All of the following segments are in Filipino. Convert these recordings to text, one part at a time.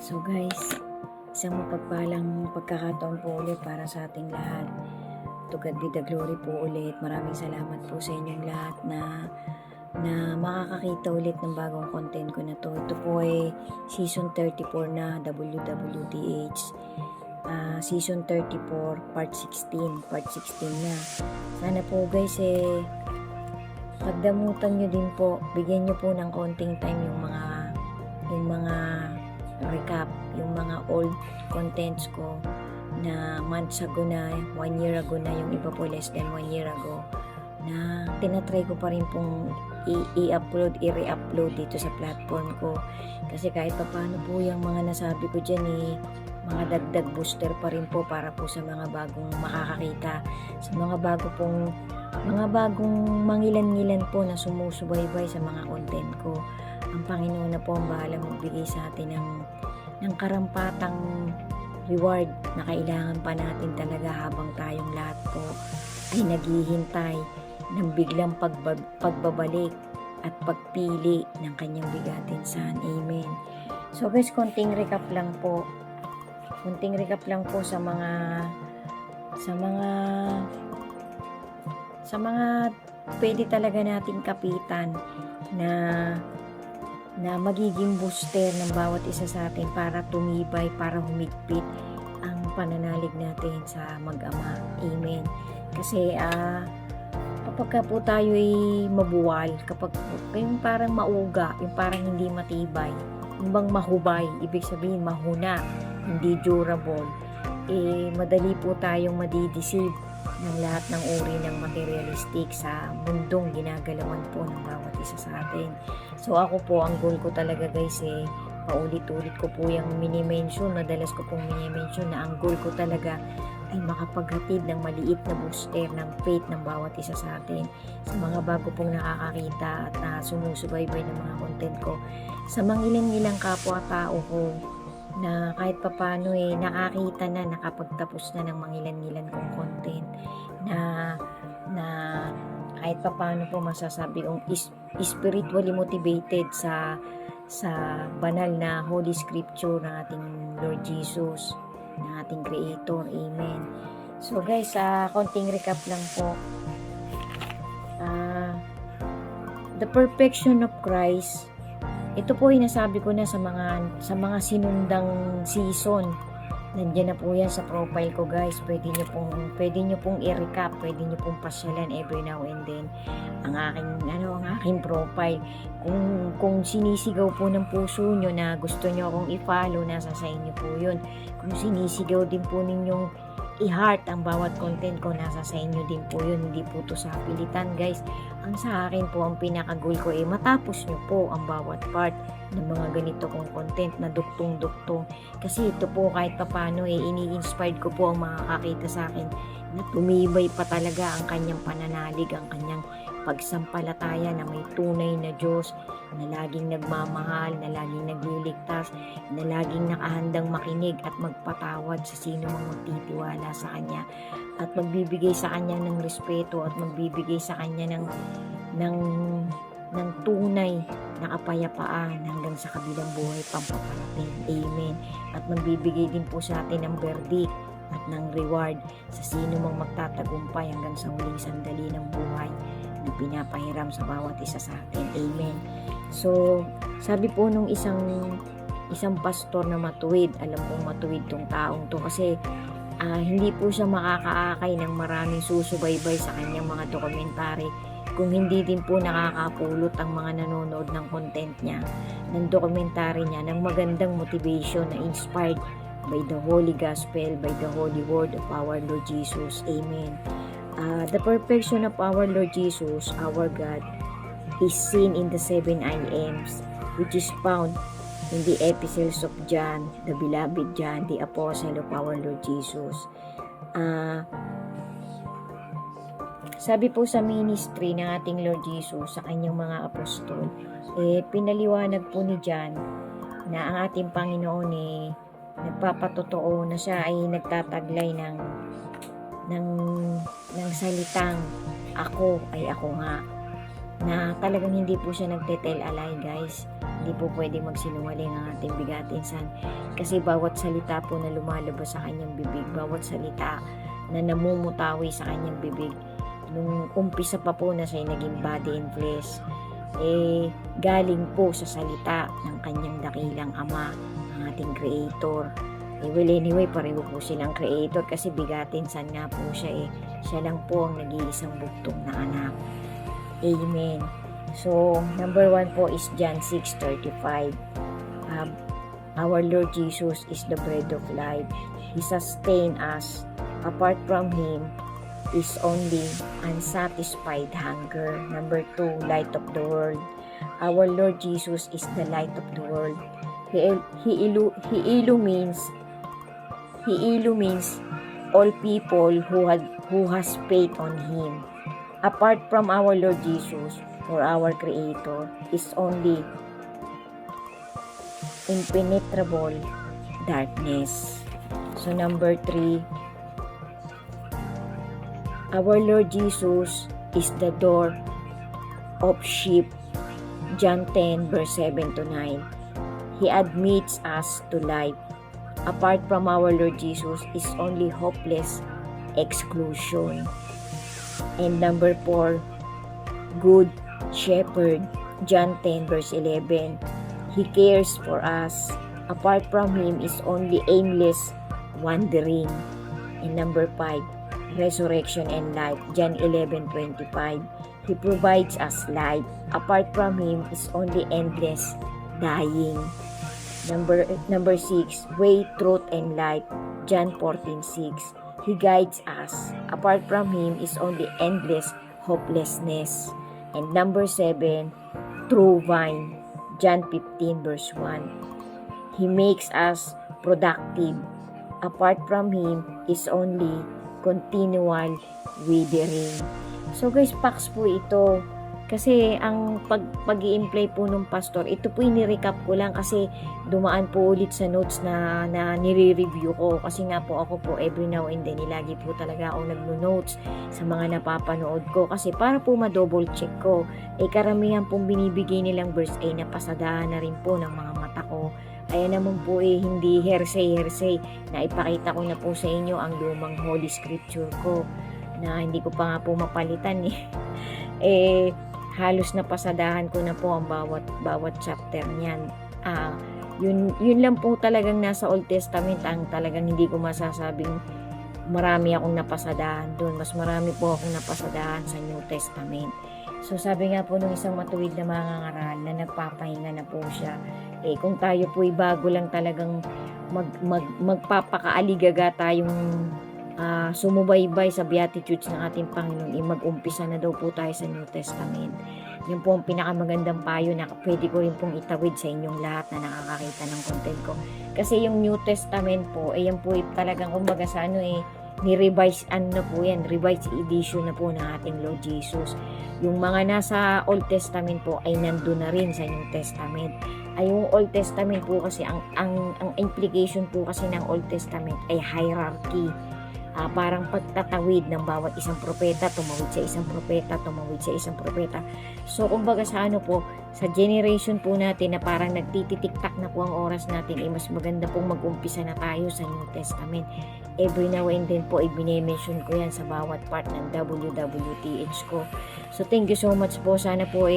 So guys, isang mapagpalang pagkakataon po ulit para sa ating lahat. To God be the glory po ulit. Maraming salamat po sa inyong lahat na makakakita ulit ng bagong content ko na to. Ito po ay season 34 na WWDH. Season 34 part 16 na. Sana po guys pagdamutan nyo din po, bigyan nyo po ng konting time yung mga recap, yung mga old contents ko na months ago na, 1 year ago na, yung iba po less than 1 year ago, na tinatry ko pa rin pong i-upload, i-re-upload dito sa platform ko. Kasi kahit pa paano po yung mga nasabi ko dyan mga dagdag booster pa rin po para po sa mga bagong makakakita, sa mga bagong mangilan-ngilan po na sumusubaybay sa mga content ko. Ang Panginoon na po ang bahala magbigay sa atin ng karampatang reward na kailangan pa natin talaga habang tayong lahat po ay naghihintay ng biglang pagbabalik at pagpili ng kanyang bigatin Son. Amen. So guys, konting recap lang po sa mga pwede talaga nating kapitan na magiging booster ng bawat isa sa atin para tumibay, para humigpit ang pananalig natin sa mag-ama. Amen. Kasi kapag po tayo ay mabuwal, kapag yung parang mauga, yung parang hindi matibay, yung bang mahubay, ibig sabihin mahuna, hindi durable, madali po tayong madideceive ng lahat ng uri ng materialistic sa mundong ginagalawan po ng bawat isa sa atin. So ako po, ang goal ko talaga guys paulit-ulit ko po yung mini-mention, madalas ko pong mini-mention na ang goal ko talaga ay makapaghatid ng maliit na booster ng faith ng bawat isa sa atin, sa mga bago pong nakakakita at na sumusubaybay ng mga content ko, sa mangilang-ilang kapwa-tao ko na kahit papano nakakita na, nakapagtapos na ng mangilan-ngilan kong content na kahit papano po masasabi kong spiritually motivated sa banal na Holy Scripture ng ating Lord Jesus, ng ating Creator. Amen. So guys, konting recap lang po. The perfection of Christ, ito po ay nasabi ko na sa mga sinundang season. Nandiyan na po yan sa profile ko guys. Pwede nyo pong i-recap, pwede nyo pong pasyalan every now and then ang aking profile. Kung sinisigaw po ng puso nyo na gusto nyo akong i-follow, nasa sa inyo po yun. Kung sinisigaw din po ninyong i-heart ang bawat content ko, nasa sa inyo din po yun. Hindi po to sa pilitan guys. Ang sa akin po, ang pinaka-goal ko matapos nyo po ang bawat part ng mga ganito kong content na duktong-duktong. Kasi ito po kahit papano ini-inspired ko po ang makakakita sa akin na tumibay pa talaga ang kanyang pananalig, ang kanyang pagsampalataya na may tunay na Diyos na laging nagmamahal, na laging nagliligtas, na laging nakahandang makinig at magpatawad sa sino mang magtitiwala sa Kanya, at magbibigay sa Kanya ng respeto, at magbibigay sa Kanya ng tunay na kapayapaan hanggang sa kabilang buhay pampaparating. Amen. At magbibigay din po sa atin ng verdict at ng reward sa sino mang magtatagumpay hanggang sa huling sandali ng buhay na pinapahiram sa bawat isa sa atin. Amen. So, sabi po nung isang pastor na matuwid, alam kong matuwid tong taong to kasi hindi po siya makakaakay ng maraming susubaybay sa kanyang mga dokumentary kung hindi din po nakakapulot ang mga nanonood ng content niya, ng dokumentary niya, ng magandang motivation na inspired by the Holy Gospel, by the Holy Word of our Lord Jesus. Amen. The perfection of our Lord Jesus, our God, is seen in the 7 I Ams, which is found in the epistles of John, the beloved John, the apostle of our Lord Jesus. Sabi po sa ministry ng ating Lord Jesus sa kanyang mga apostol, pinaliwanag po ni John na ang ating Panginoon nagpapatotoo na siya ay nagtataglay ng salitang ako ay ako nga, na talagang hindi po siya nagte-tell a lie guys, Hindi po pwede magsinungaling ang ating bigatin san. Kasi bawat salita po na lumalabas sa kanyang bibig, bawat salita na namumutawi sa kanyang bibig, nung umpisa pa po na siya naging body and flesh, galing po sa salita ng kanyang dakilang ama, ang ating creator. Well, anyway, pareho po silang creator kasi bigatin san nga po siya Siya lang po ang nag-iisang bugtong na anak. Amen. So, number 1 po is John 6:35. Our Lord Jesus is the bread of life. He sustains us. Apart from Him is only unsatisfied hunger. Number 2, light of the world. Our Lord Jesus is the light of the world. He illumines all people who has faith on Him. Apart from our Lord Jesus or our Creator is only impenetrable darkness. So number 3, our Lord Jesus is the door of sheep. John 10 verse 7 to 9. He admits us to life. Apart from our Lord Jesus is only hopeless exclusion. And number 4, good shepherd. John 10 verse 11. He cares for us. Apart from Him is only aimless wandering. And number 5, resurrection and life. John 11:25. He provides us life. Apart from Him is only endless dying. Number 6, way, truth, and life. John 14:6. He guides us. Apart from Him is only endless hopelessness. And number 7, true vine. John 15 verse 1. He makes us productive. Apart from Him is only continual withering. So guys, facts po ito. Kasi ang pag-i-imply po ng pastor, ito po ini-recap ko lang kasi dumaan po ulit sa notes na nire-review ko. Kasi nga po ako po every now and then, lagi po talaga ako nagno-notes sa mga napapanood ko. Kasi para po ma-double check ko, karamihan pong binibigay nilang verse ay napasadahan na rin po ng mga mata ko. Kaya naman po hindi hearsay na ipakita ko na po sa inyo ang lumang holy scripture ko na hindi ko pa nga po mapalitan halos napasadahan ko na po ang bawat chapter niyan. Yun lang po talagang nasa Old Testament ang talagang hindi ko masasabing marami akong napasadahan doon. Mas marami po akong napasadahan sa New Testament. So sabi nga po nung isang matuwid na mangangaral na nagpapahinga na po siya, kung tayo po bago lang talagang magpapakaaligaga tayong sumubaybay sa Beatitudes ng ating Panginoon, mag-umpisa na daw po tayo sa New Testament. Yan po ang pinakamagandang payo na pwede ko rin pong itawid sa inyong lahat na nakakakita ng content ko. Kasi yung New Testament po, yan po talagang kumbaga sa ni-revise na po yan, revised edition na po ng ating Lord Jesus. Yung mga nasa Old Testament po ay nandun na rin sa New Testament. Ay yung Old Testament po kasi, ang implication po kasi ng Old Testament ay hierarchy. Parang pagtatawid ng bawat isang propeta, tumawid sa isang propeta, tumawid sa isang propeta. So, kumbaga sa sa generation po natin na parang nagtititik-tak na po ang oras natin, mas maganda pong mag-umpisa na tayo sa New Testament. Every now and then po, i-mention ko yan sa bawat part ng WWTH ko. So, thank you so much po. Sana po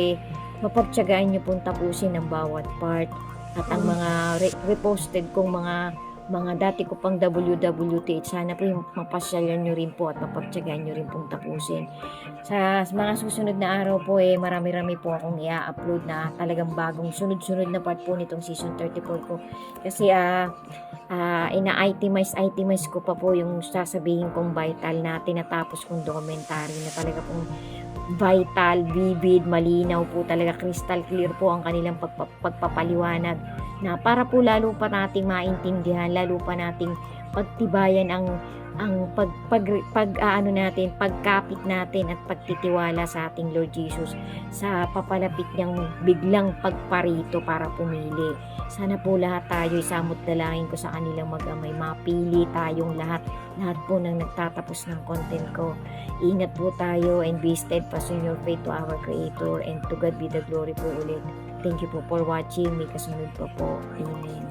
mapagtyagaan nyo pong tapusin ng bawat part. At ang mga reposted kong mga dati ko pang WWTH, sana po yung mapasyalan nyo rin po at mapagtyagaan nyo rin pong tapusin. Sa mga susunod na araw po marami-rami po akong i-upload na talagang bagong sunod-sunod na part po nitong season 34 ko. Kasi ina-itemize ko pa po yung sasabihin kong vital na tinatapos kong documentary na talaga pong vital, vivid, malinaw po talaga, crystal clear po ang kanilang pagpapaliwanag na para po lalo pa nating maintindihan, lalo pa nating pagtibayan ang pagkapit natin at pagtitiwala sa ating Lord Jesus sa papalapit niyang biglang pagparito para pumili. Sana po lahat tayo isamot dalangin ko sa kanilang mag-amay, mapili tayong lahat po nang nagtatapos ng content ko. Ingat po tayo and be steadfast in your faith to our Creator, and to God be the glory po ulit. Thank you po for watching. May kasunod pa po. Amen.